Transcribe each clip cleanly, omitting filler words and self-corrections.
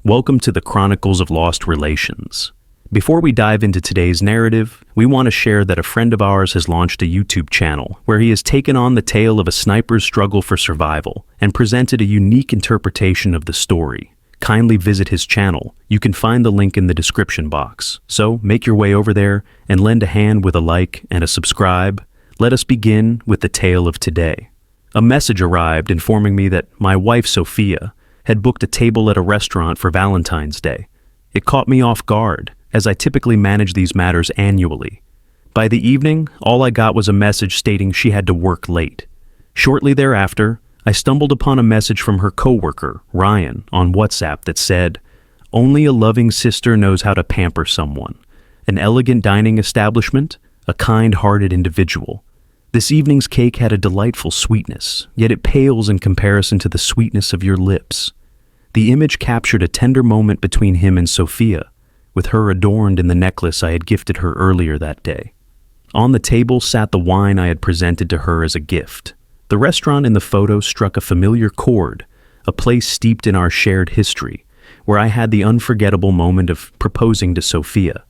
Welcome to the Chronicles of Lost Relations. Before we dive into today's narrative, we want to share that a friend of ours has launched a YouTube channel where he has taken on the tale of a sniper's struggle for survival and presented a unique interpretation of the story. Kindly visit his channel. You can find the link in the description box. So make your way over there and lend a hand with a like and a subscribe. Let us begin with the tale of today. A message arrived informing me that my wife, Sophia, had booked a table at a restaurant for Valentine's Day. It caught me off guard, as I typically manage these matters annually. By the evening, all I got was a message stating she had to work late. Shortly thereafter, I stumbled upon a message from her coworker, Ryan, on WhatsApp that said, "Only a loving sister knows how to pamper someone. An elegant dining establishment, a kind-hearted individual. This evening's cake had a delightful sweetness, yet it pales in comparison to the sweetness of your lips." The image captured a tender moment between him and Sophia, with her adorned in the necklace I had gifted her earlier that day. On the table sat the wine I had presented to her as a gift. The restaurant in the photo struck a familiar chord, a place steeped in our shared history, where I had the unforgettable moment of proposing to Sophia.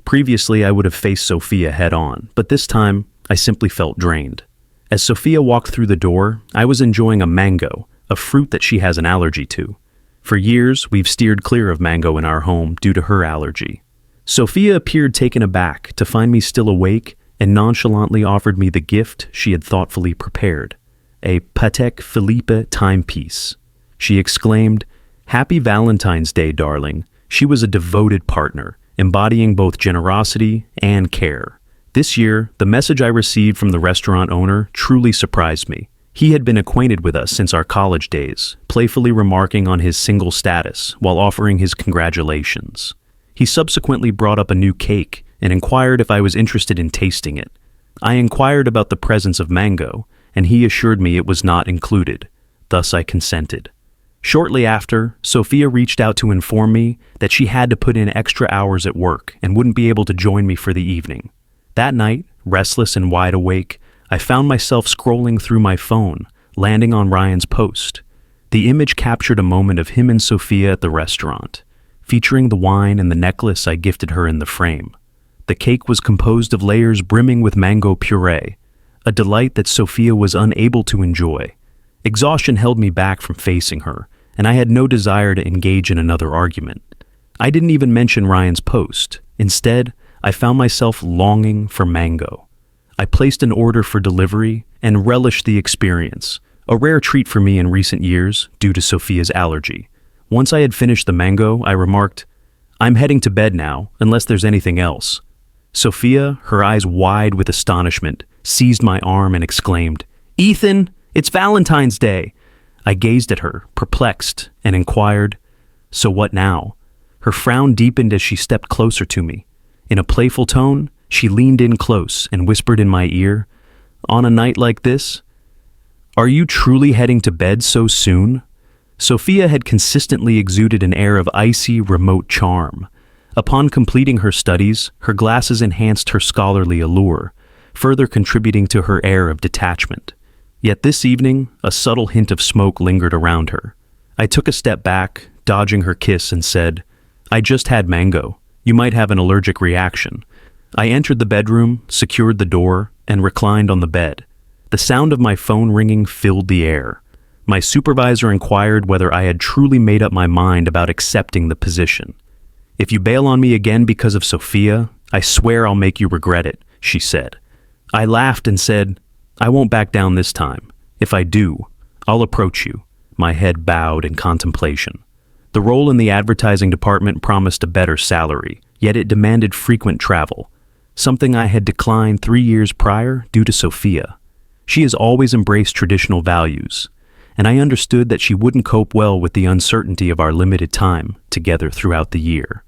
Previously, I would have faced Sophia head-on, but this time, I simply felt drained. As Sophia walked through the door, I was enjoying a mango, a fruit that she has an allergy to. For years, we've steered clear of mango in our home due to her allergy. Sophia appeared taken aback to find me still awake and nonchalantly offered me the gift she had thoughtfully prepared, a Patek Philippe timepiece. She exclaimed, "Happy Valentine's Day, darling." She was a devoted partner, embodying both generosity and care. This year, the message I received from the restaurant owner truly surprised me. He had been acquainted with us since our college days, playfully remarking on his single status while offering his congratulations. He subsequently brought up a new cake and inquired if I was interested in tasting it. I inquired about the presence of mango, and he assured me it was not included. Thus I consented. Shortly after, Sophia reached out to inform me that she had to put in extra hours at work and wouldn't be able to join me for the evening. That night, restless and wide awake, I found myself scrolling through my phone, landing on Ryan's post. The image captured a moment of him and Sophia at the restaurant, featuring the wine and the necklace I gifted her in the frame. The cake was composed of layers brimming with mango puree, a delight that Sophia was unable to enjoy. Exhaustion held me back from facing her, and I had no desire to engage in another argument. I didn't even mention Ryan's post. Instead, I found myself longing for mango. I placed an order for delivery and relished the experience, a rare treat for me in recent years due to Sophia's allergy. Once I had finished the mango, I remarked, "I'm heading to bed now, unless there's anything else." Sophia, her eyes wide with astonishment, seized my arm and exclaimed, "Ethan, it's Valentine's Day!" I gazed at her, perplexed, and inquired, "So what now?" Her frown deepened as she stepped closer to me. In a playful tone, she leaned in close and whispered in my ear, "On a night like this? Are you truly heading to bed so soon?" Sophia had consistently exuded an air of icy, remote charm. Upon completing her studies, her glasses enhanced her scholarly allure, further contributing to her air of detachment. Yet this evening, a subtle hint of smoke lingered around her. I took a step back, dodging her kiss, and said, "I just had mango. You might have an allergic reaction." I entered the bedroom, secured the door, and reclined on the bed. The sound of my phone ringing filled the air. My supervisor inquired whether I had truly made up my mind about accepting the position. "If you bail on me again because of Sophia, I swear I'll make you regret it," she said. I laughed and said, "I won't back down this time. If I do, I'll approach you," my head bowed in contemplation. The role in the advertising department promised a better salary, yet it demanded frequent travel, something I had declined 3 years prior due to Sophia. She has always embraced traditional values, and I understood that she wouldn't cope well with the uncertainty of our limited time together throughout the year.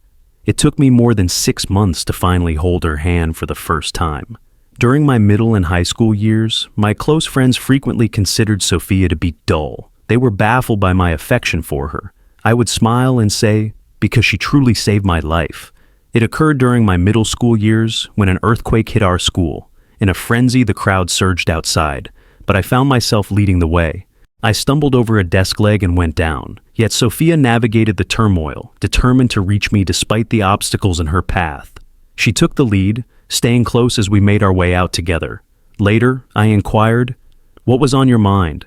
It took me more than 6 months to finally hold her hand for the first time. During my middle and high school years, my close friends frequently considered Sophia to be dull. They were baffled by my affection for her. I would smile and say, "Because she truly saved my life." It occurred during my middle school years when an earthquake hit our school. In a frenzy, the crowd surged outside, but I found myself leading the way. I stumbled over a desk leg and went down, Yet Sophia navigated the turmoil, determined to reach me despite the obstacles in her path. She took the lead, staying close as we made our way out together. Later, I inquired, "What was on your mind?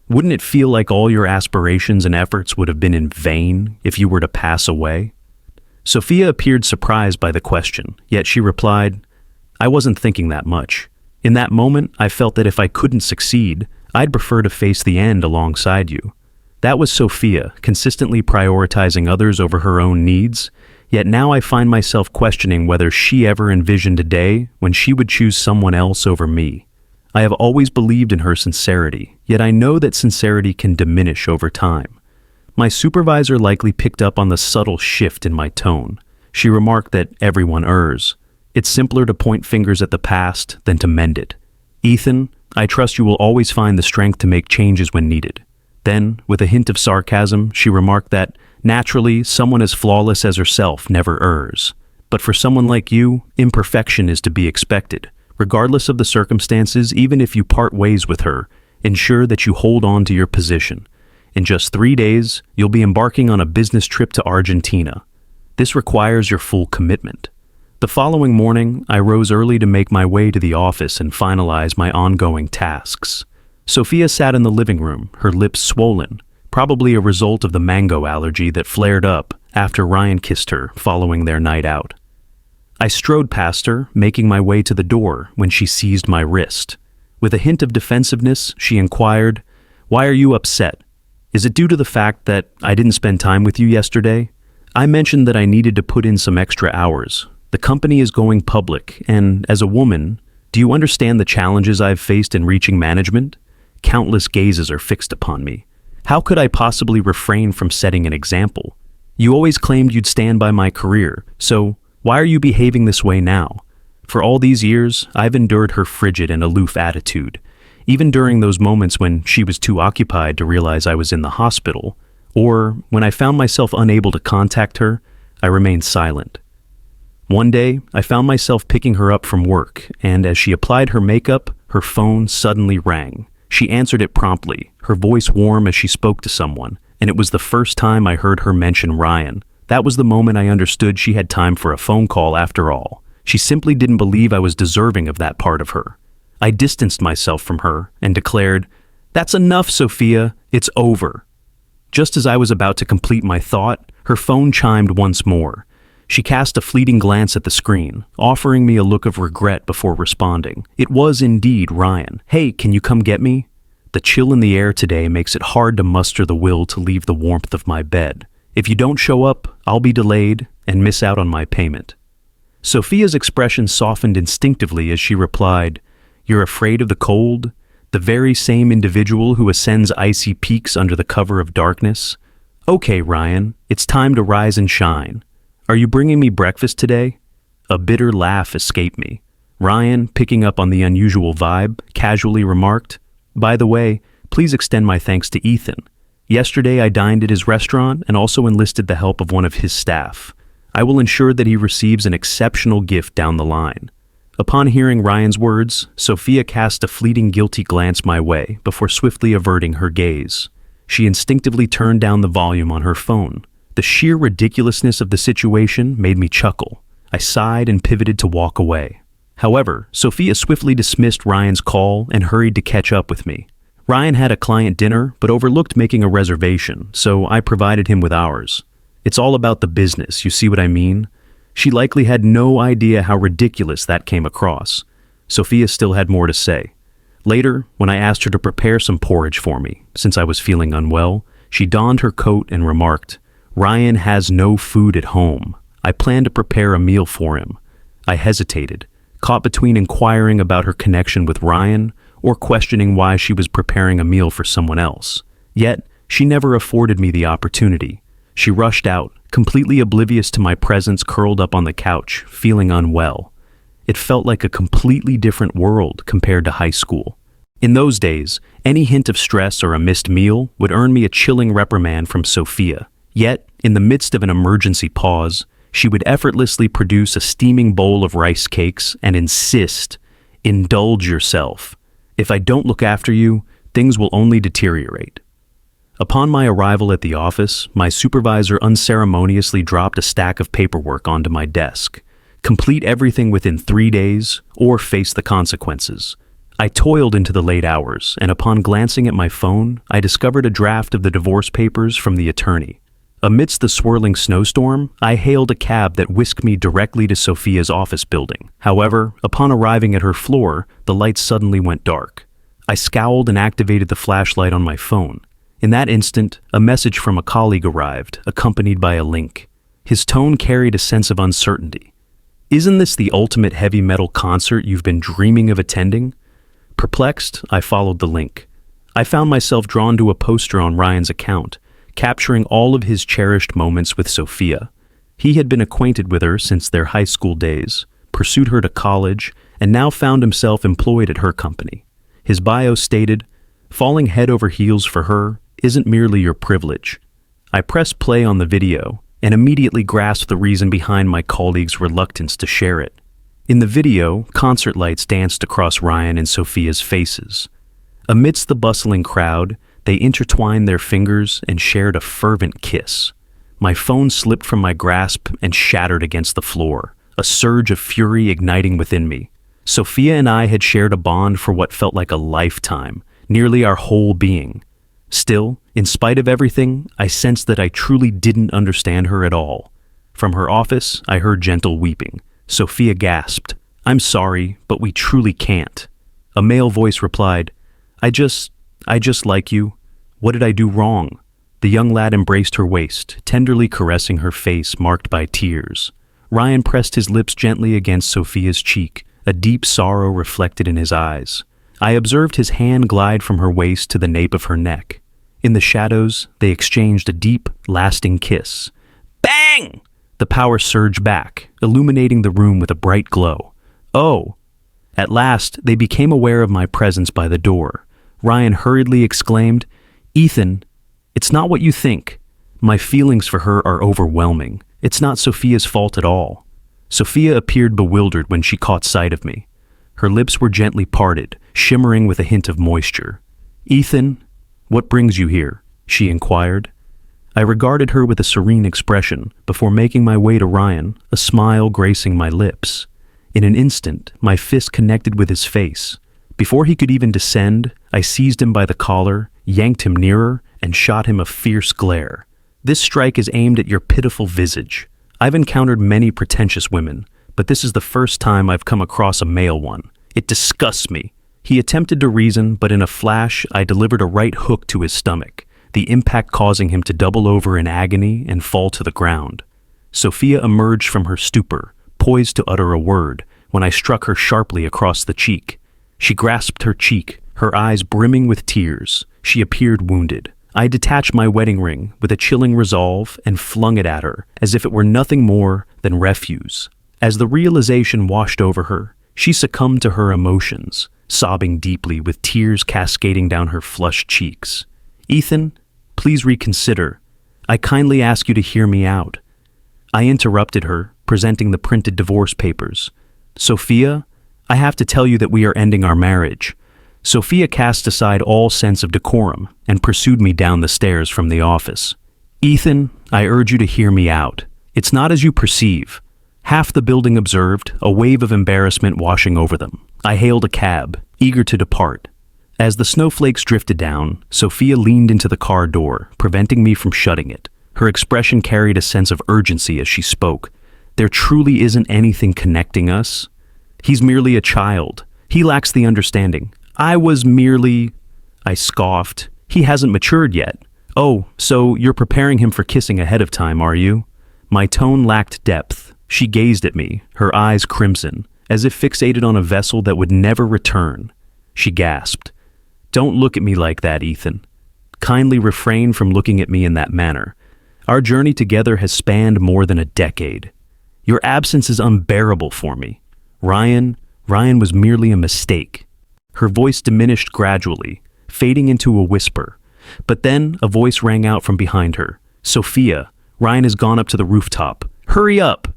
Wouldn't it feel like all your aspirations and efforts would have been in vain if you were to pass away?" Sophia appeared surprised by the question, yet she replied, "I wasn't thinking that much. In that moment, I felt that if I couldn't succeed, I'd prefer to face the end alongside you." That was Sophia, consistently prioritizing others over her own needs, yet now I find myself questioning whether she ever envisioned a day when she would choose someone else over me. I have always believed in her sincerity, yet I know that sincerity can diminish over time. My supervisor likely picked up on the subtle shift in my tone. She remarked that everyone errs. It's simpler to point fingers at the past than to mend it. "Ethan, I trust you will always find the strength to make changes when needed." Then, with a hint of sarcasm, she remarked that, naturally, someone as flawless as herself never errs. But for someone like you, imperfection is to be expected. Regardless of the circumstances, even if you part ways with her, ensure that you hold on to your position. In just 3 days, you'll be embarking on a business trip to Argentina. This requires your full commitment. The following morning, I rose early to make my way to the office and finalize my ongoing tasks. Sophia sat in the living room, her lips swollen, probably a result of the mango allergy that flared up after Ryan kissed her following their night out. I strode past her, making my way to the door when she seized my wrist. With a hint of defensiveness, she inquired, "Why are you upset? Is it due to the fact that I didn't spend time with you yesterday?" I mentioned that I needed to put in some extra hours. The company is going public, and as a woman, do you understand the challenges I've faced in reaching management? Countless gazes are fixed upon me. How could I possibly refrain from setting an example? You always claimed you'd stand by my career, so why are you behaving this way now? For all these years, I've endured her frigid and aloof attitude, even during those moments when she was too occupied to realize I was in the hospital, or when I found myself unable to contact her, I remained silent. One day, I found myself picking her up from work, and as she applied her makeup, her phone suddenly rang. She answered it promptly, her voice warm as she spoke to someone, and it was the first time I heard her mention Ryan. That was the moment I understood she had time for a phone call after all. She simply didn't believe I was deserving of that part of her. I distanced myself from her and declared, "That's enough, Sophia. It's over." Just as I was about to complete my thought, her phone chimed once more. She cast a fleeting glance at the screen, offering me a look of regret before responding. It was indeed Ryan. "Hey, can you come get me?" The chill in the air today makes it hard to muster the will to leave the warmth of my bed. If you don't show up, I'll be delayed and miss out on my payment. Sophia's expression softened instinctively as she replied, "You're afraid of the cold? The very same individual who ascends icy peaks under the cover of darkness? Okay, Ryan, it's time to rise and shine. Are you bringing me breakfast today?" A bitter laugh escaped me. Ryan, picking up on the unusual vibe, casually remarked, "By the way, please extend my thanks to Ethan. Yesterday I dined at his restaurant and also enlisted the help of one of his staff. I will ensure that he receives an exceptional gift down the line." Upon hearing Ryan's words, Sophia cast a fleeting guilty glance my way before swiftly averting her gaze. She instinctively turned down the volume on her phone. The sheer ridiculousness of the situation made me chuckle. I sighed and pivoted to walk away. However, Sophia swiftly dismissed Ryan's call and hurried to catch up with me. Ryan had a client dinner, but overlooked making a reservation, so I provided him with ours. It's all about the business, you see what I mean? She likely had no idea how ridiculous that came across. Sophia still had more to say. Later, when I asked her to prepare some porridge for me, since I was feeling unwell, she donned her coat and remarked, "Ryan has no food at home. I plan to prepare a meal for him." I hesitated, caught between inquiring about her connection with Ryan or questioning why she was preparing a meal for someone else. Yet, she never afforded me the opportunity. She rushed out, completely oblivious to my presence, curled up on the couch, feeling unwell. It felt like a completely different world compared to high school. In those days, any hint of stress or a missed meal would earn me a chilling reprimand from Sophia. Yet, in the midst of an emergency pause, she would effortlessly produce a steaming bowl of rice cakes and insist, "Indulge yourself. If I don't look after you, things will only deteriorate." Upon my arrival at the office, my supervisor unceremoniously dropped a stack of paperwork onto my desk. Complete everything within 3 days or face the consequences. I toiled into the late hours, and upon glancing at my phone, I discovered a draft of the divorce papers from the attorney. Amidst the swirling snowstorm, I hailed a cab that whisked me directly to Sophia's office building. However, upon arriving at her floor, the lights suddenly went dark. I scowled and activated the flashlight on my phone. In that instant, a message from a colleague arrived, accompanied by a link. His tone carried a sense of uncertainty. "Isn't this the ultimate heavy metal concert you've been dreaming of attending?" Perplexed, I followed the link. I found myself drawn to a poster on Ryan's account, capturing all of his cherished moments with Sophia. He had been acquainted with her since their high school days, pursued her to college, and now found himself employed at her company. His bio stated, "Falling head over heels for her isn't merely your privilege." I pressed play on the video and immediately grasped the reason behind my colleague's reluctance to share it. In the video, concert lights danced across Ryan and Sophia's faces. Amidst the bustling crowd, they intertwined their fingers and shared a fervent kiss. My phone slipped from my grasp and shattered against the floor, a surge of fury igniting within me. Sophia and I had shared a bond for what felt like a lifetime, nearly our whole being. Still, in spite of everything, I sensed that I truly didn't understand her at all. From her office, I heard gentle weeping. Sophia gasped, "I'm sorry, but we truly can't." A male voice replied, I just like you. What did I do wrong?" The young lad embraced her waist, tenderly caressing her face marked by tears. Ryan pressed his lips gently against Sophia's cheek, a deep sorrow reflected in his eyes. I observed his hand glide from her waist to the nape of her neck. In the shadows, they exchanged a deep, lasting kiss. Bang! The power surged back, illuminating the room with a bright glow. "Oh!" At last, they became aware of my presence by the door. Ryan hurriedly exclaimed, "Ethan, it's not what you think. My feelings for her are overwhelming. It's not Sophia's fault at all." Sophia appeared bewildered when she caught sight of me. Her lips were gently parted, shimmering with a hint of moisture. "Ethan, what brings you here?" she inquired. I regarded her with a serene expression before making my way to Ryan, a smile gracing my lips. In an instant, my fist connected with his face. Before he could even descend, I seized him by the collar, yanked him nearer, and shot him a fierce glare. "This strike is aimed at your pitiful visage. I've encountered many pretentious women, but this is the first time I've come across a male one. It disgusts me." He attempted to reason, but in a flash, I delivered a right hook to his stomach, the impact causing him to double over in agony and fall to the ground. Sophia emerged from her stupor, poised to utter a word, when I struck her sharply across the cheek. She grasped her cheek, her eyes brimming with tears. She appeared wounded. I detached my wedding ring with a chilling resolve and flung it at her, as if it were nothing more than refuse. As the realization washed over her, she succumbed to her emotions, sobbing deeply with tears cascading down her flushed cheeks. "Ethan, please reconsider. I kindly ask you to hear me out." I interrupted her, presenting the printed divorce papers. "Sophia, I have to tell you that we are ending our marriage." Sophia cast aside all sense of decorum and pursued me down the stairs from the office. "Ethan, I urge you to hear me out. It's not as you perceive." Half the building observed, a wave of embarrassment washing over them. I hailed a cab, eager to depart. As the snowflakes drifted down, Sophia leaned into the car door, preventing me from shutting it. Her expression carried a sense of urgency as she spoke. "There truly isn't anything connecting us. He's merely a child. He lacks the understanding. I was merely..." I scoffed. "He hasn't matured yet." "Oh, so you're preparing him for kissing ahead of time, are you?" My tone lacked depth. She gazed at me, her eyes crimson, as if fixated on a vessel that would never return. She gasped, "Don't look at me like that, Ethan. Kindly refrain from looking at me in that manner. Our journey together has spanned more than a decade. Your absence is unbearable for me. Ryan was merely a mistake." Her voice diminished gradually, fading into a whisper. But then a voice rang out from behind her. "Sophia, Ryan has gone up to the rooftop. Hurry up!"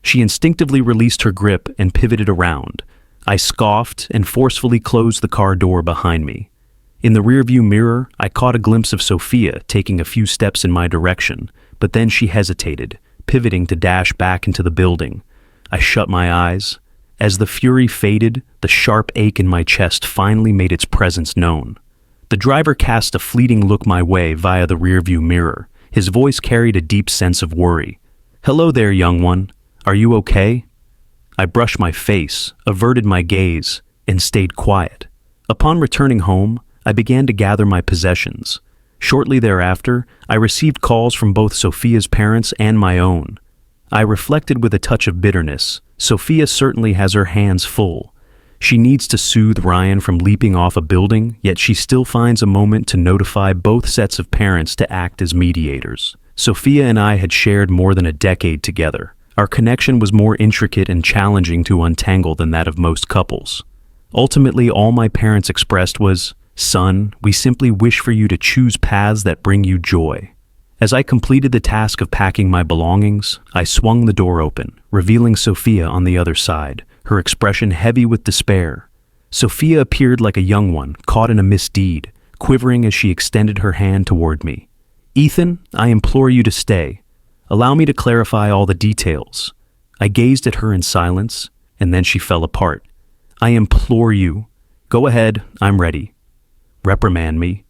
She instinctively released her grip and pivoted around. I scoffed and forcefully closed the car door behind me. In the rearview mirror, I caught a glimpse of Sophia taking a few steps in my direction, but then she hesitated, pivoting to dash back into the building. I shut my eyes. As the fury faded, the sharp ache in my chest finally made its presence known. The driver cast a fleeting look my way via the rearview mirror. His voice carried a deep sense of worry. "Hello there, young one. Are you okay?" I brushed my face, averted my gaze, and stayed quiet. Upon returning home, I began to gather my possessions. Shortly thereafter, I received calls from both Sophia's parents and my own. I reflected with a touch of bitterness. Sophia certainly has her hands full. She needs to soothe Ryan from leaping off a building, yet she still finds a moment to notify both sets of parents to act as mediators. Sophia and I had shared more than a decade together. Our connection was more intricate and challenging to untangle than that of most couples. Ultimately, all my parents expressed was, "Son, we simply wish for you to choose paths that bring you joy." As I completed the task of packing my belongings, I swung the door open, revealing Sophia on the other side, her expression heavy with despair. Sophia appeared like a young one, caught in a misdeed, quivering as she extended her hand toward me. "Ethan, I implore you to stay. Allow me to clarify all the details." I gazed at her in silence, and then she fell apart. "I implore you. Go ahead, I'm ready. Reprimand me.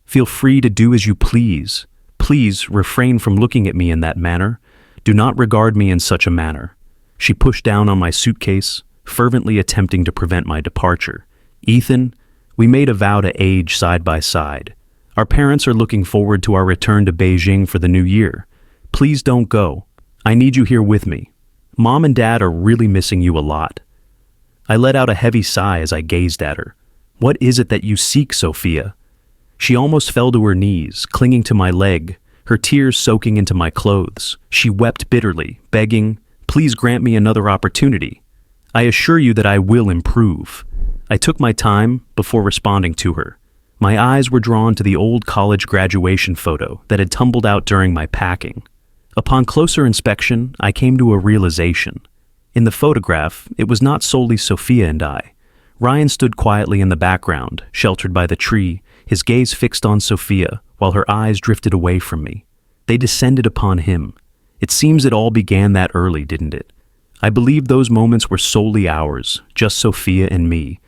Feel free to do as you please. Please refrain from looking at me in that manner. Do not regard me in such a manner." She pushed down on my suitcase, fervently attempting to prevent my departure. "Ethan, we made a vow to age side by side. Our parents are looking forward to our return to Beijing for the new year. Please don't go. I need you here with me. Mom and Dad are really missing you a lot." I let out a heavy sigh as I gazed at her. "What is it that you seek, Sophia?" She almost fell to her knees, clinging to my leg, her tears soaking into my clothes. She wept bitterly, begging, "Please grant me another opportunity. I assure you that I will improve." I took my time before responding to her. My eyes were drawn to the old college graduation photo that had tumbled out during my packing. Upon closer inspection, I came to a realization. In the photograph, it was not solely Sophia and I. Ryan stood quietly in the background, sheltered by the tree, his gaze fixed on Sophia, while her eyes drifted away from me. They descended upon him. It seems it all began that early, didn't it? I believed those moments were solely ours, just Sophia and me.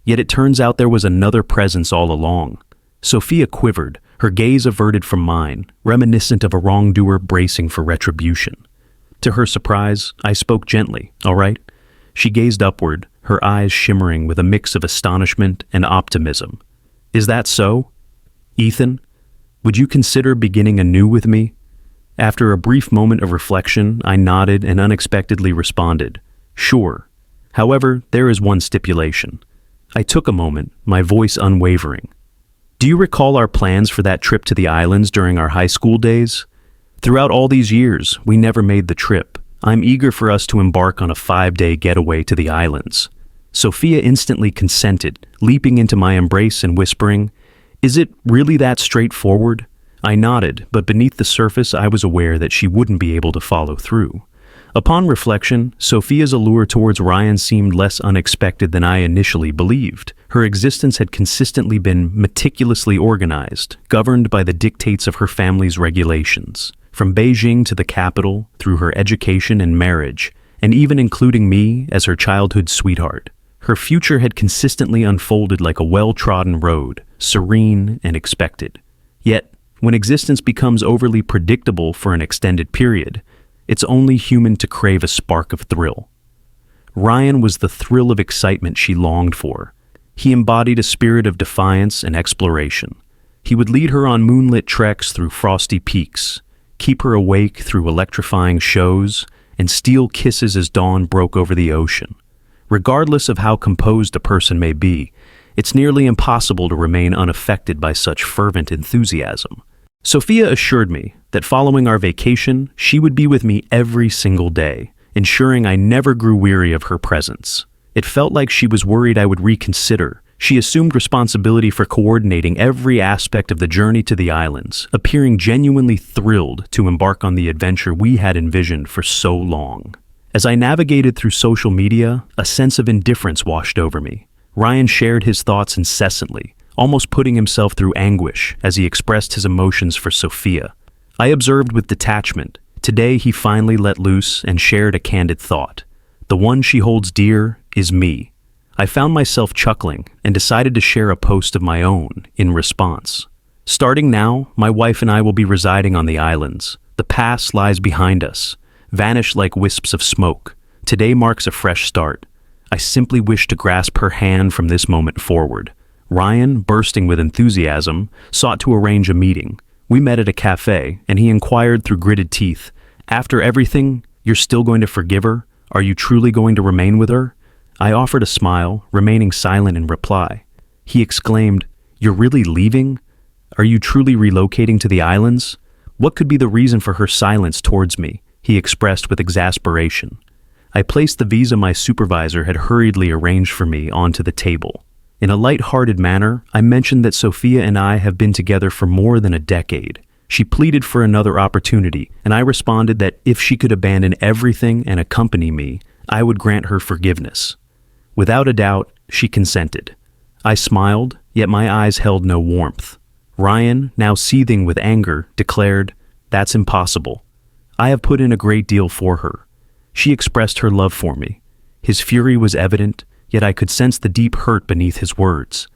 Yet it turns out there was another presence all along. Sophia quivered, her gaze averted from mine, reminiscent of a wrongdoer bracing for retribution. To her surprise, I spoke gently, "All right?" She gazed upward, her eyes shimmering with a mix of astonishment and optimism. "Is that so? Ethan, would you consider beginning anew with me?" After a brief moment of reflection, I nodded and unexpectedly responded, "Sure. However, there is one stipulation." I took a moment, my voice unwavering. "Do you recall our plans for that trip to the islands during our high school days? Throughout all these years, we never made the trip. I'm eager for us to embark on a 5-day getaway to the islands." Sophia instantly consented, leaping into my embrace and whispering, "Is it really that straightforward?" I nodded, but beneath the surface I was aware that she wouldn't be able to follow through. Upon reflection, Sophia's allure towards Ryan seemed less unexpected than I initially believed. Her existence had consistently been meticulously organized, governed by the dictates of her family's regulations. From Beijing to the capital, through her education and marriage, and even including me as her childhood sweetheart. Her future had consistently unfolded like a well-trodden road, serene and expected. Yet, when existence becomes overly predictable for an extended period, it's only human to crave a spark of thrill. Ryan was the thrill of excitement she longed for. He embodied a spirit of defiance and exploration. He would lead her on moonlit treks through frosty peaks, keep her awake through electrifying shows, and steal kisses as dawn broke over the ocean. Regardless of how composed a person may be, it's nearly impossible to remain unaffected by such fervent enthusiasm. Sophia assured me that following our vacation, she would be with me every single day, ensuring I never grew weary of her presence. It felt like she was worried I would reconsider. She assumed responsibility for coordinating every aspect of the journey to the islands, appearing genuinely thrilled to embark on the adventure we had envisioned for so long. As I navigated through social media, a sense of indifference washed over me. Ryan shared his thoughts incessantly, almost putting himself through anguish as he expressed his emotions for Sophia. I observed with detachment. Today he finally let loose and shared a candid thought. The one she holds dear is me. I found myself chuckling and decided to share a post of my own in response. Starting now, my wife and I will be residing on the islands. The past lies behind us, vanished like wisps of smoke. Today marks a fresh start. I simply wish to grasp her hand from this moment forward. Ryan, bursting with enthusiasm, sought to arrange a meeting. We met at a cafe, and he inquired through gritted teeth, "After everything, you're still going to forgive her? Are you truly going to remain with her?" I offered a smile, remaining silent in reply. He exclaimed, "You're really leaving? Are you truly relocating to the islands?" What could be the reason for her silence towards me? He expressed with exasperation. I placed the visa my supervisor had hurriedly arranged for me onto the table. In a light-hearted manner, I mentioned that Sophia and I have been together for more than a decade. She pleaded for another opportunity, and I responded that if she could abandon everything and accompany me, I would grant her forgiveness. Without a doubt, she consented. I smiled, yet my eyes held no warmth. Ryan, now seething with anger, declared, "That's impossible. I have put in a great deal for her." She expressed her love for me. His fury was evident, yet I could sense the deep hurt beneath his words.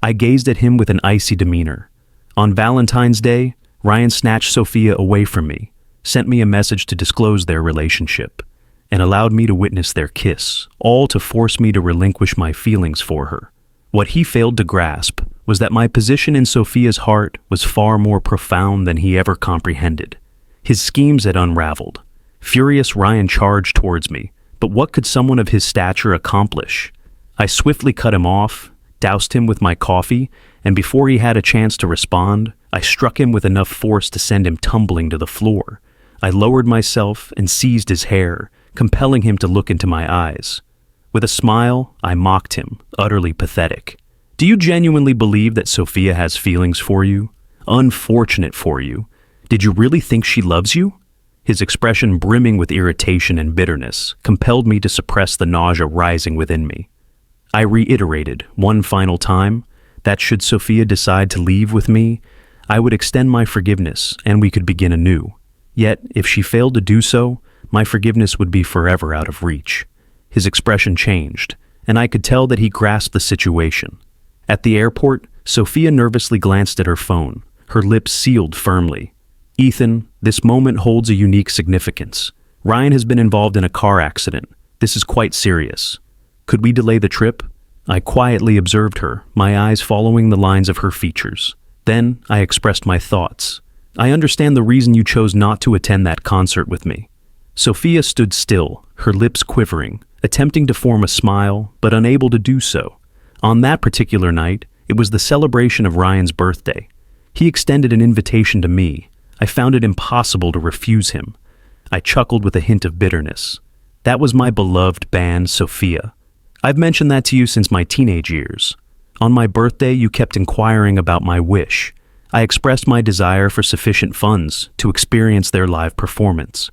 I gazed at him with an icy demeanor. On Valentine's Day, Ryan snatched Sophia away from me, sent me a message to disclose their relationship, and allowed me to witness their kiss, all to force me to relinquish my feelings for her. What he failed to grasp was that my position in Sophia's heart was far more profound than he ever comprehended. His schemes had unraveled. Furious, Ryan charged towards me, but what could someone of his stature accomplish? I swiftly cut him off, doused him with my coffee, and before he had a chance to respond, I struck him with enough force to send him tumbling to the floor. I lowered myself and seized his hair, compelling him to look into my eyes. With a smile, I mocked him, utterly pathetic. "Do you genuinely believe that Sophia has feelings for you? Unfortunate for you. Did you really think she loves you?" His expression, brimming with irritation and bitterness, compelled me to suppress the nausea rising within me. I reiterated, one final time, that should Sophia decide to leave with me, I would extend my forgiveness and we could begin anew. Yet, if she failed to do so, my forgiveness would be forever out of reach. His expression changed, and I could tell that he grasped the situation. At the airport, Sophia nervously glanced at her phone, her lips sealed firmly. "Ethan, this moment holds a unique significance. Ryan has been involved in a car accident. This is quite serious. Could we delay the trip?" I quietly observed her, my eyes following the lines of her features. Then I expressed my thoughts. "I understand the reason you chose not to attend that concert with me." Sophia stood still, her lips quivering, attempting to form a smile, but unable to do so. On that particular night, it was the celebration of Ryan's birthday. He extended an invitation to me. I found it impossible to refuse him. I chuckled with a hint of bitterness. That was my beloved band, Sophia. I've mentioned that to you since my teenage years. On my birthday, you kept inquiring about my wish. I expressed my desire for sufficient funds to experience their live performance.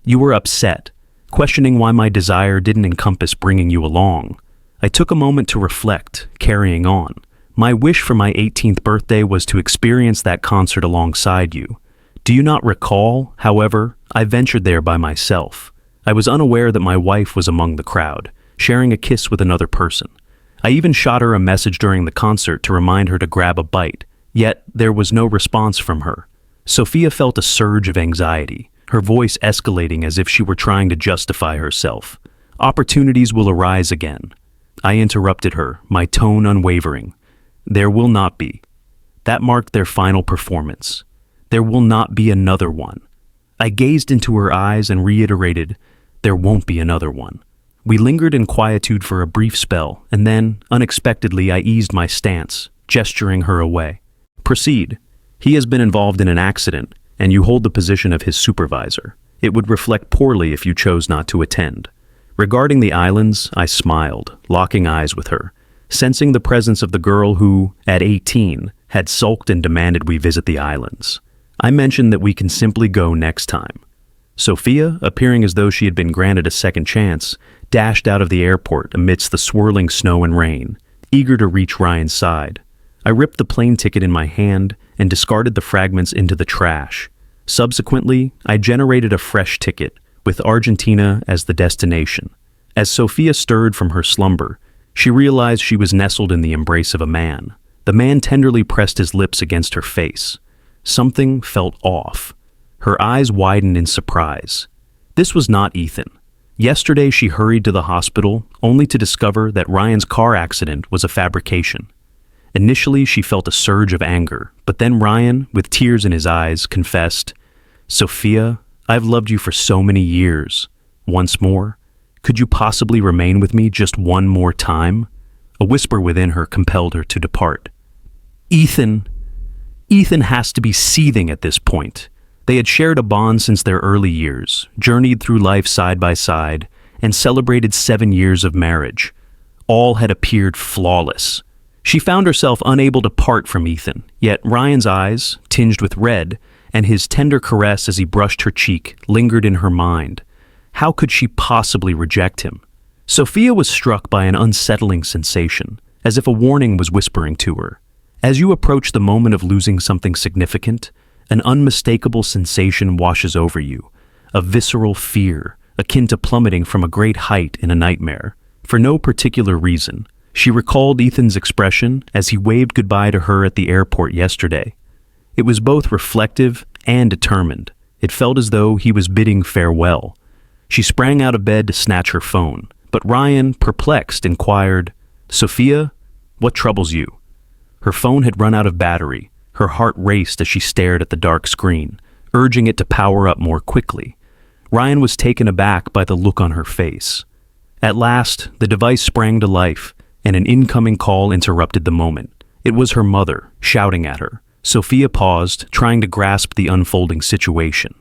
You were upset, questioning why my desire didn't encompass bringing you along. I took a moment to reflect, carrying on. My wish for my 18th birthday was to experience that concert alongside you. Do you not recall, however, I ventured there by myself. I was unaware that my wife was among the crowd, sharing a kiss with another person. I even shot her a message during the concert to remind her to grab a bite, yet there was no response from her. Sophia felt a surge of anxiety, her voice escalating as if she were trying to justify herself. "Opportunities will arise again." I interrupted her, my tone unwavering. "There will not be." That marked their final performance. There will not be another one. I gazed into her eyes and reiterated, "There won't be another one." We lingered in quietude for a brief spell, and then, unexpectedly, I eased my stance, gesturing her away. "Proceed. He has been involved in an accident, and you hold the position of his supervisor. It would reflect poorly if you chose not to attend." Regarding the islands, I smiled, locking eyes with her, sensing the presence of the girl who, at 18, had sulked and demanded we visit the islands. I mentioned that we can simply go next time. Sophia, appearing as though she had been granted a second chance, dashed out of the airport amidst the swirling snow and rain, eager to reach Ryan's side. I ripped the plane ticket in my hand and discarded the fragments into the trash. Subsequently, I generated a fresh ticket, with Argentina as the destination. As Sophia stirred from her slumber, she realized she was nestled in the embrace of a man. The man tenderly pressed his lips against her face. Something felt off. Her eyes widened in surprise. This was not Ethan. Yesterday she hurried to the hospital, only to discover that Ryan's car accident was a fabrication. Initially she felt a surge of anger, but then Ryan, with tears in his eyes, confessed, "Sophia, I've loved you for so many years. Once more, could you possibly remain with me just one more time?" A whisper within her compelled her to depart. Ethan has to be seething at this point. They had shared a bond since their early years, journeyed through life side by side, and celebrated 7 years of marriage. All had appeared flawless. She found herself unable to part from Ethan, yet Ryan's eyes, tinged with red, and his tender caress as he brushed her cheek lingered in her mind. How could she possibly reject him? Sophia was struck by an unsettling sensation, as if a warning was whispering to her. As you approach the moment of losing something significant, an unmistakable sensation washes over you, a visceral fear, akin to plummeting from a great height in a nightmare. For no particular reason, she recalled Ethan's expression as he waved goodbye to her at the airport yesterday. It was both reflective and determined. It felt as though he was bidding farewell. She sprang out of bed to snatch her phone, but Ryan, perplexed, inquired, "Sophia, what troubles you?" Her phone had run out of battery. Her heart raced as she stared at the dark screen, urging it to power up more quickly. Ryan was taken aback by the look on her face. At last, the device sprang to life, and an incoming call interrupted the moment. It was her mother, shouting at her. Sophia paused, trying to grasp the unfolding situation.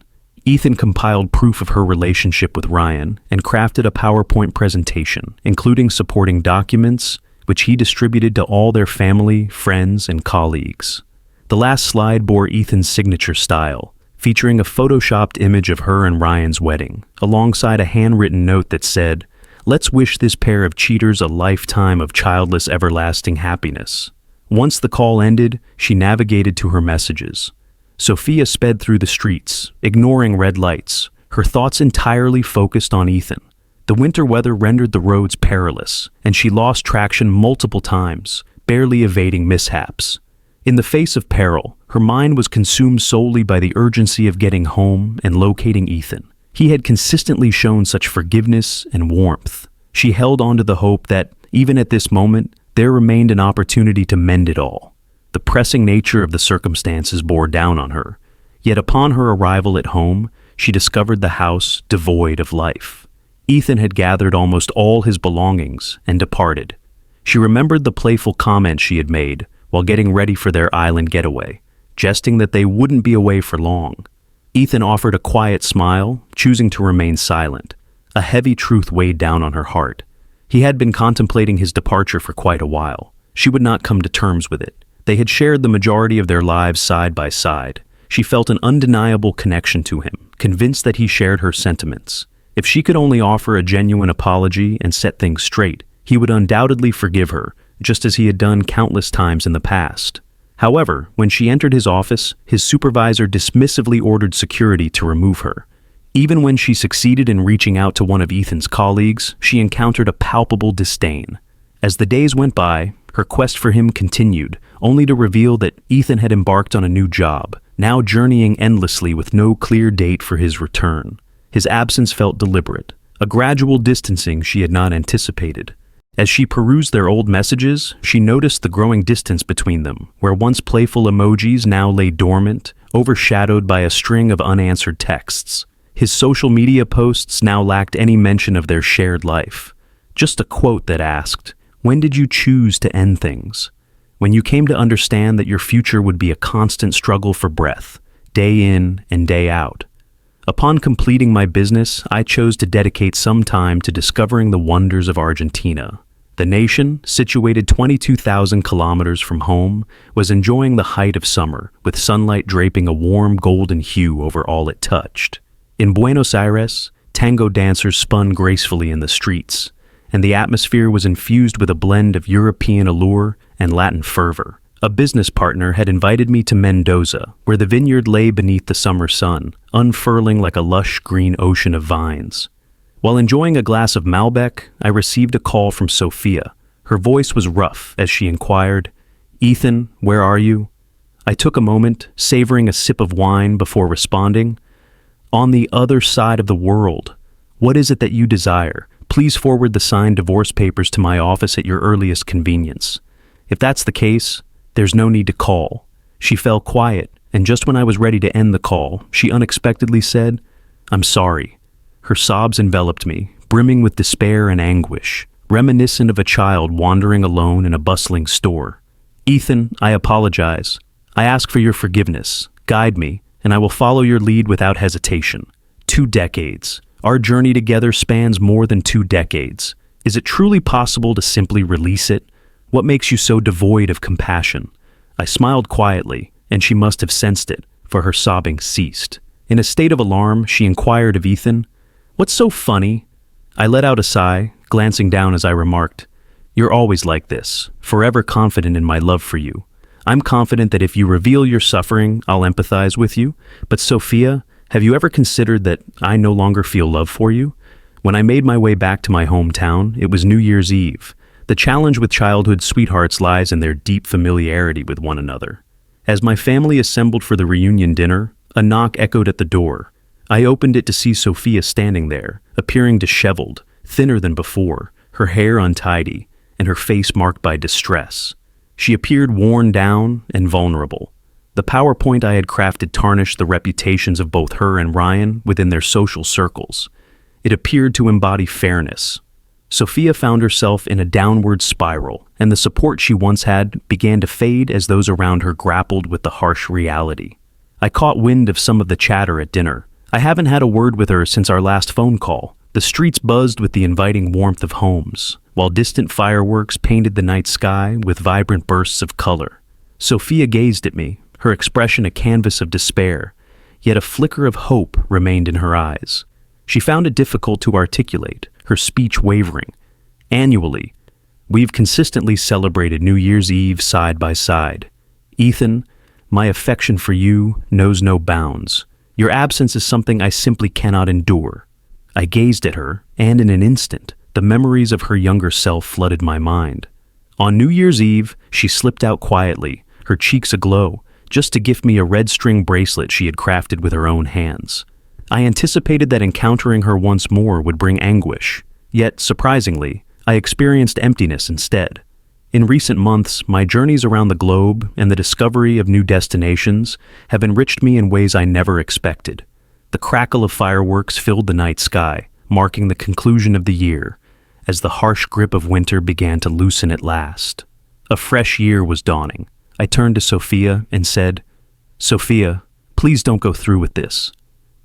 Ethan compiled proof of her relationship with Ryan and crafted a PowerPoint presentation, including supporting documents, which he distributed to all their family, friends, and colleagues. The last slide bore Ethan's signature style, featuring a photoshopped image of her and Ryan's wedding, alongside a handwritten note that said, "Let's wish this pair of cheaters a lifetime of childless everlasting happiness." Once the call ended, she navigated to her messages. Sophia sped through the streets, ignoring red lights, her thoughts entirely focused on Ethan. The winter weather rendered the roads perilous, and she lost traction multiple times, barely evading mishaps. In the face of peril, her mind was consumed solely by the urgency of getting home and locating Ethan. He had consistently shown such forgiveness and warmth. She held on to the hope that, even at this moment, there remained an opportunity to mend it all. The pressing nature of the circumstances bore down on her, yet upon her arrival at home, she discovered the house devoid of life. Ethan had gathered almost all his belongings and departed. She remembered the playful comment she had made while getting ready for their island getaway, jesting that they wouldn't be away for long. Ethan offered a quiet smile, choosing to remain silent. A heavy truth weighed down on her heart. He had been contemplating his departure for quite a while. She would not come to terms with it. They had shared the majority of their lives side by side. She felt an undeniable connection to him, convinced that he shared her sentiments. If she could only offer a genuine apology and set things straight, he would undoubtedly forgive her, just as he had done countless times in the past. However, when she entered his office, his supervisor dismissively ordered security to remove her. Even when she succeeded in reaching out to one of Ethan's colleagues, she encountered a palpable disdain. As the days went by, her quest for him continued, only to reveal that Ethan had embarked on a new job, now journeying endlessly with no clear date for his return. His absence felt deliberate, a gradual distancing she had not anticipated. As she perused their old messages, she noticed the growing distance between them, where once playful emojis now lay dormant, overshadowed by a string of unanswered texts. His social media posts now lacked any mention of their shared life. Just a quote that asked, "When did you choose to end things? When you came to understand that your future would be a constant struggle for breath, day in and day out. Upon completing my business, I chose to dedicate some time to discovering the wonders of Argentina. The nation, situated 22,000 kilometers from home, was enjoying the height of summer, with sunlight draping a warm golden hue over all it touched. In Buenos Aires, tango dancers spun gracefully in the streets, and the atmosphere was infused with a blend of European allure and Latin fervor, A business partner had invited me to Mendoza, where the vineyard lay beneath the summer sun, unfurling like a lush green ocean of vines. While enjoying a glass of Malbec, I received a call from Sophia. Her voice was rough as she inquired, "Ethan, where are you?" I took a moment, savoring a sip of wine before responding, "On the other side of the world. What is it that you desire? Please forward the signed divorce papers to my office at your earliest convenience. If that's the case, there's no need to call." She fell quiet, and just when I was ready to end the call, she unexpectedly said, "I'm sorry." Her sobs enveloped me, brimming with despair and anguish, reminiscent of a child wandering alone in a bustling store. "Ethan, I apologize. I ask for your forgiveness. Guide me, and I will follow your lead without hesitation. 2 decades. Our journey together spans more than 2 decades. Is it truly possible to simply release it? What makes you so devoid of compassion?" I smiled quietly, and she must have sensed it, for her sobbing ceased. In a state of alarm, she inquired of Ethan, "What's so funny?" I let out a sigh, glancing down as I remarked, "You're always like this, forever confident in my love for you. I'm confident that if you reveal your suffering, I'll empathize with you. But Sophia, have you ever considered that I no longer feel love for you?" When I made my way back to my hometown, it was New Year's Eve. The challenge with childhood sweethearts lies in their deep familiarity with one another. As my family assembled for the reunion dinner, a knock echoed at the door. I opened it to see Sophia standing there, appearing disheveled, thinner than before, her hair untidy, and her face marked by distress. She appeared worn down and vulnerable. The PowerPoint I had crafted tarnished the reputations of both her and Ryan within their social circles. It appeared to embody fairness. Sophia found herself in a downward spiral, and the support she once had began to fade as those around her grappled with the harsh reality. I caught wind of some of the chatter at dinner. I haven't had a word with her since our last phone call. The streets buzzed with the inviting warmth of homes, while distant fireworks painted the night sky with vibrant bursts of color. Sophia gazed at me, her expression a canvas of despair, yet a flicker of hope remained in her eyes. She found it difficult to articulate, her speech wavering. Annually, we've consistently celebrated New Year's Eve side by side. Ethan, my affection for you knows no bounds. Your absence is something I simply cannot endure. I gazed at her, and in an instant, the memories of her younger self flooded my mind. On New Year's Eve, she slipped out quietly, her cheeks aglow, just to gift me a red string bracelet she had crafted with her own hands. I anticipated that encountering her once more would bring anguish, yet, surprisingly, I experienced emptiness instead. In recent months, my journeys around the globe and the discovery of new destinations have enriched me in ways I never expected. The crackle of fireworks filled the night sky, marking the conclusion of the year, as the harsh grip of winter began to loosen at last. A fresh year was dawning. I turned to Sophia and said, "Sophia, please don't go through with this.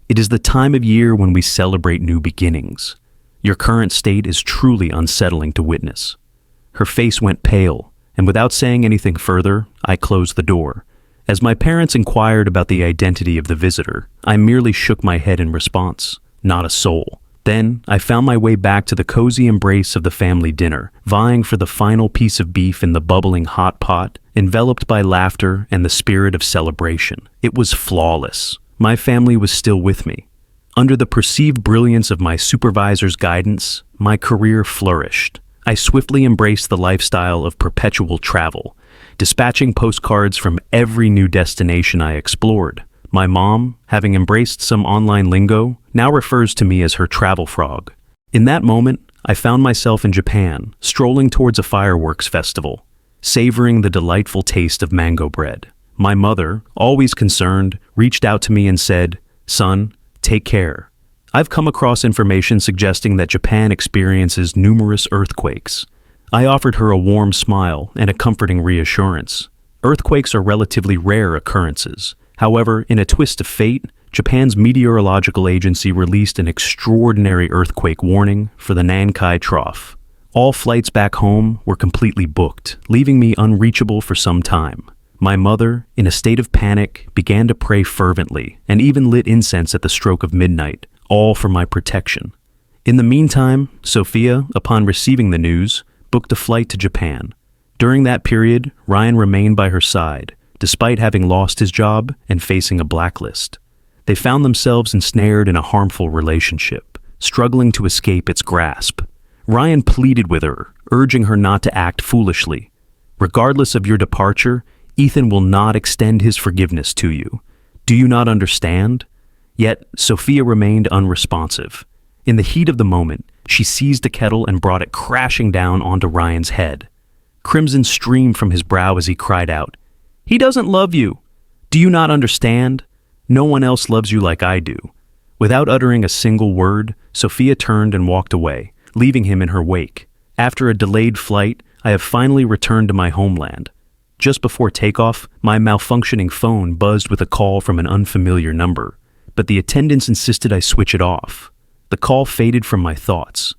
It is the time of year when we celebrate new beginnings. Your current state is truly unsettling to witness." Her face went pale, and without saying anything further, I closed the door. As my parents inquired about the identity of the visitor, I merely shook my head in response. Not a soul. Then, I found my way back to the cozy embrace of the family dinner, vying for the final piece of beef in the bubbling hot pot, enveloped by laughter and the spirit of celebration. It was flawless. My family was still with me. Under the perceived brilliance of my supervisor's guidance, my career flourished. I swiftly embraced the lifestyle of perpetual travel, dispatching postcards from every new destination I explored. My mom, having embraced some online lingo, now refers to me as her travel frog. In that moment, I found myself in Japan, strolling towards a fireworks festival, savoring the delightful taste of mango bread. My mother, always concerned, reached out to me and said, "Son, take care. I've come across information suggesting that Japan experiences numerous earthquakes." I offered her a warm smile and a comforting reassurance. Earthquakes are relatively rare occurrences. However, in a twist of fate, Japan's meteorological agency released an extraordinary earthquake warning for the Nankai Trough. All flights back home were completely booked, leaving me unreachable for some time. My mother, in a state of panic, began to pray fervently and even lit incense at the stroke of midnight, all for my protection. In the meantime, Sophia, upon receiving the news, booked a flight to Japan. During that period, Ryan remained by her side, despite having lost his job and facing a blacklist. They found themselves ensnared in a harmful relationship, struggling to escape its grasp. Ryan pleaded with her, urging her not to act foolishly. Regardless of your departure, Ethan will not extend his forgiveness to you. Do you not understand? Yet, Sophia remained unresponsive. In the heat of the moment, she seized a kettle and brought it crashing down onto Ryan's head. Crimson streamed from his brow as he cried out, "He doesn't love you! Do you not understand? No one else loves you like I do." Without uttering a single word, Sophia turned and walked away, leaving him in her wake. After a delayed flight, I have finally returned to my homeland. Just before takeoff, my malfunctioning phone buzzed with a call from an unfamiliar number, but the attendants insisted I switch it off. The call faded from my thoughts.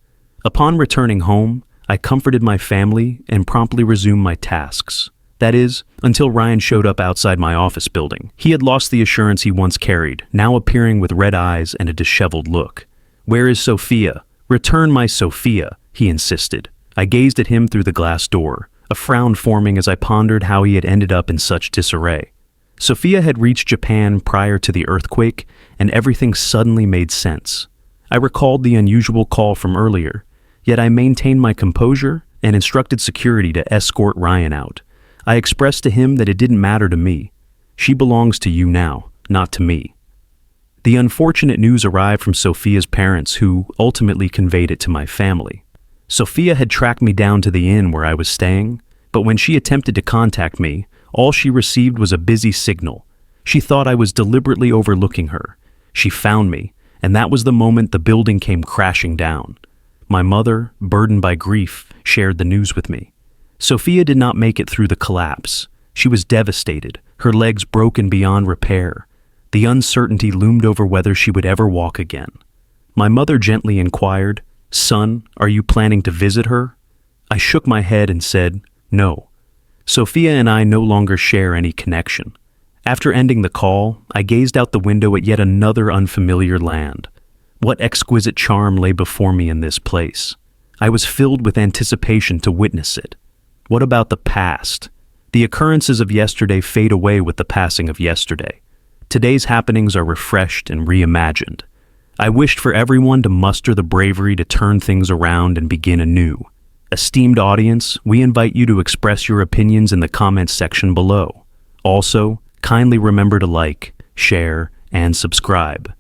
Upon returning home, I comforted my family and promptly resumed my tasks. That is, until Ryan showed up outside my office building. He had lost the assurance he once carried, now appearing with red eyes and a disheveled look. "Where is Sophia? Return my Sophia," he insisted. I gazed at him through the glass door, a frown forming as I pondered how he had ended up in such disarray. Sophia had reached Japan prior to the earthquake, and everything suddenly made sense. I recalled the unusual call from earlier, yet I maintained my composure and instructed security to escort Ryan out. I expressed to him that it didn't matter to me. She belongs to you now, not to me. The unfortunate news arrived from Sophia's parents, who ultimately conveyed it to my family. Sophia had tracked me down to the inn where I was staying, but when she attempted to contact me, all she received was a busy signal. She thought I was deliberately overlooking her. She found me, and that was the moment the building came crashing down. My mother, burdened by grief, shared the news with me. Sophia did not make it through the collapse. She was devastated, her legs broken beyond repair. The uncertainty loomed over whether she would ever walk again. My mother gently inquired, "Son, are you planning to visit her?" I shook my head and said, "No." Sophia and I no longer share any connection. After ending the call, I gazed out the window at yet another unfamiliar land. What exquisite charm lay before me in this place? I was filled with anticipation to witness it. What about the past? The occurrences of yesterday fade away with the passing of yesterday. Today's happenings are refreshed and reimagined. I wished for everyone to muster the bravery to turn things around and begin anew. Esteemed audience, we invite you to express your opinions in the comments section below. Also, kindly remember to like, share, and subscribe.